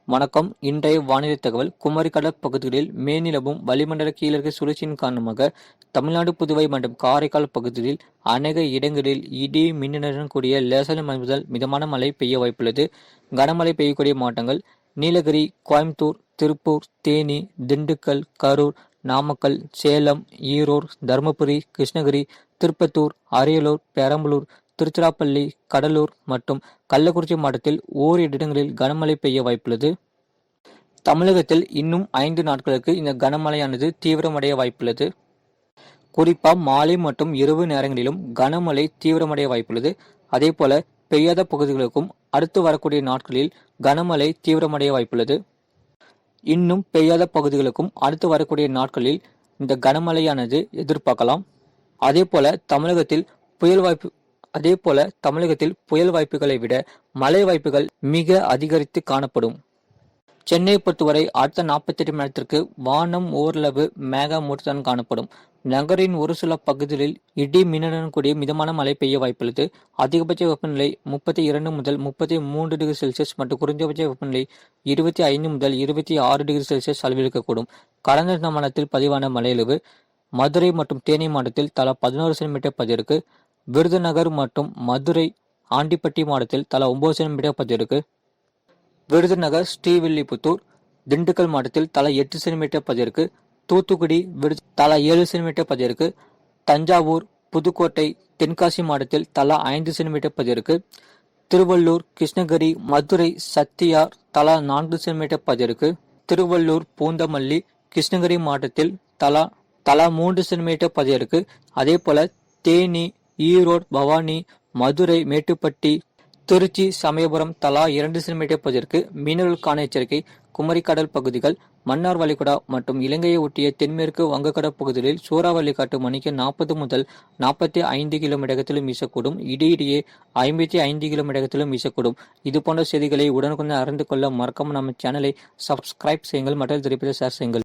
வணக்கம். இன்றைய வானிலை தகவல். குமரிக்கடல் பகுதிகளில் மேல்நிலவும் வளிமண்டல கீழடுக்கு சுழற்சியின் காரணமாக தமிழ்நாடு, புதுவை மற்றும் காரைக்கால் பகுதிகளில் அநேக இடங்களில் இடி மின்னலுடன் கூடிய லேசான மழை முதல் மிதமான மழை பெய்ய வாய்ப்புள்ளது. கனமழை பெய்யக்கூடிய மாவட்டங்கள் நீலகிரி, கோயம்புத்தூர், திருப்பூர், தேனி, திண்டுக்கல், கரூர், நாமக்கல், சேலம், ஈரோடு, தருமபுரி, கிருஷ்ணகிரி, திருப்பத்தூர், அரியலூர், பெரம்பலூர், திருச்சிராப்பள்ளி, கடலூர் மற்றும் கள்ளக்குறிச்சி மாவட்டத்தில் ஓரிரு இடங்களில் கனமழை பெய்ய வாய்ப்புள்ளது. தமிழகத்தில் இன்னும் 5 நாட்களுக்கு இந்த கனமழையானது தீவிரமடைய வாய்ப்புள்ளது. குறிப்பா மாலை மற்றும் இரவு நேரங்களிலும் கனமழை தீவிரமடைய வாய்ப்புள்ளது. அதேபோல பெய்யாத பகுதிகளுக்கும் அடுத்து வரக்கூடிய நாட்களில் கனமழை தீவிரமடைய வாய்ப்புள்ளது. இன்னும் பெய்யாத பகுதிகளுக்கும் அடுத்து வரக்கூடிய நாட்களில் இந்த கனமழையானது எதிர்பார்க்கலாம். அதேபோல தமிழகத்தில் புயல் வாய்ப்புகளை விட மழை வாய்ப்புகள் மிக அதிகரித்து காணப்படும். சென்னையை பொறுத்தவரை அடுத்த 48 மணி நேரத்திற்கு வானம் ஓரளவு மேகமூட்டத்துடன் காணப்படும். நகரின் ஒரு சில பகுதிகளில் இடி மின்னலுடன் கூடிய மிதமான மழை பெய்ய வாய்ப்புள்ளது. அதிகபட்ச வெப்பநிலை 32 முதல் 33 டிகிரி செல்சியஸ் மற்றும் குறைந்தபட்ச வெப்பநிலை 25 முதல் 26 டிகிரி செல்சியஸ் அளவில் இருக்கக்கூடும். கடந்த மாதத்தில் பதிவான மழையளவு மதுரை மற்றும் தேனி மாவட்டத்தில் தலா 11 சென்டிமீட்டர் பதிவிற்கு, விருதுநகர் மற்றும் மதுரை ஆண்டிப்பட்டி மாவட்டத்தில் தலா 9 சென்டிமீட்டர் பதிவிற்கு, விருதுநகர், ஸ்ரீவில்லிபுத்தூர், திண்டுக்கல் மாவட்டத்தில் தலா 8 சென்டிமீட்டர் பதிவிற்கு, தூத்துக்குடி, தலா 7 சென்டிமீட்டர் பதிவிற்கு, தஞ்சாவூர், புதுக்கோட்டை, தென்காசி மாவட்டத்தில் தலா 5 சென்டிமீட்டர் பதிவிற்கு, திருவள்ளூர், கிருஷ்ணகிரி, மதுரை, சத்தியார் தலா 4 சென்டிமீட்டர் பதிவிற்கு, திருவள்ளூர், பூந்தமல்லி, கிருஷ்ணகிரி மாவட்டத்தில் தலா 3 சென்டிமீட்டர் பதிவிற்கு, அதேபோல தேனி, ஈரோடு, பவானி, மதுரை, மேட்டுப்பட்டி, திருச்சி, சமயபுரம் தலா 2 சென்டிமீட்டர் பதிவிற்கு மீனவர்களுக்கான எச்சரிக்கை. குமரிக்கடல் பகுதிகள், மன்னார் வளைகுடா மற்றும் இலங்கையை ஒட்டிய தென்மேற்கு வங்கக்கடல் பகுதிகளில் சூறாவளி காற்று மணிக்கு 40 முதல் 45 கிலோமீட்டர் வேகத்திலும் வீசக்கூடும். இடையிடையே 55 கிலோமீட்டர் வேகத்திலும் வீசக்கூடும். இதுபோன்ற செய்திகளை உடனுக்குடன் அறிந்து கொள்ள மறக்காம நம்ம சேனலை சப்ஸ்கிரைப் செய்யுங்கள் மற்றும் திருப்பி ஷேர் செய்யுங்கள்.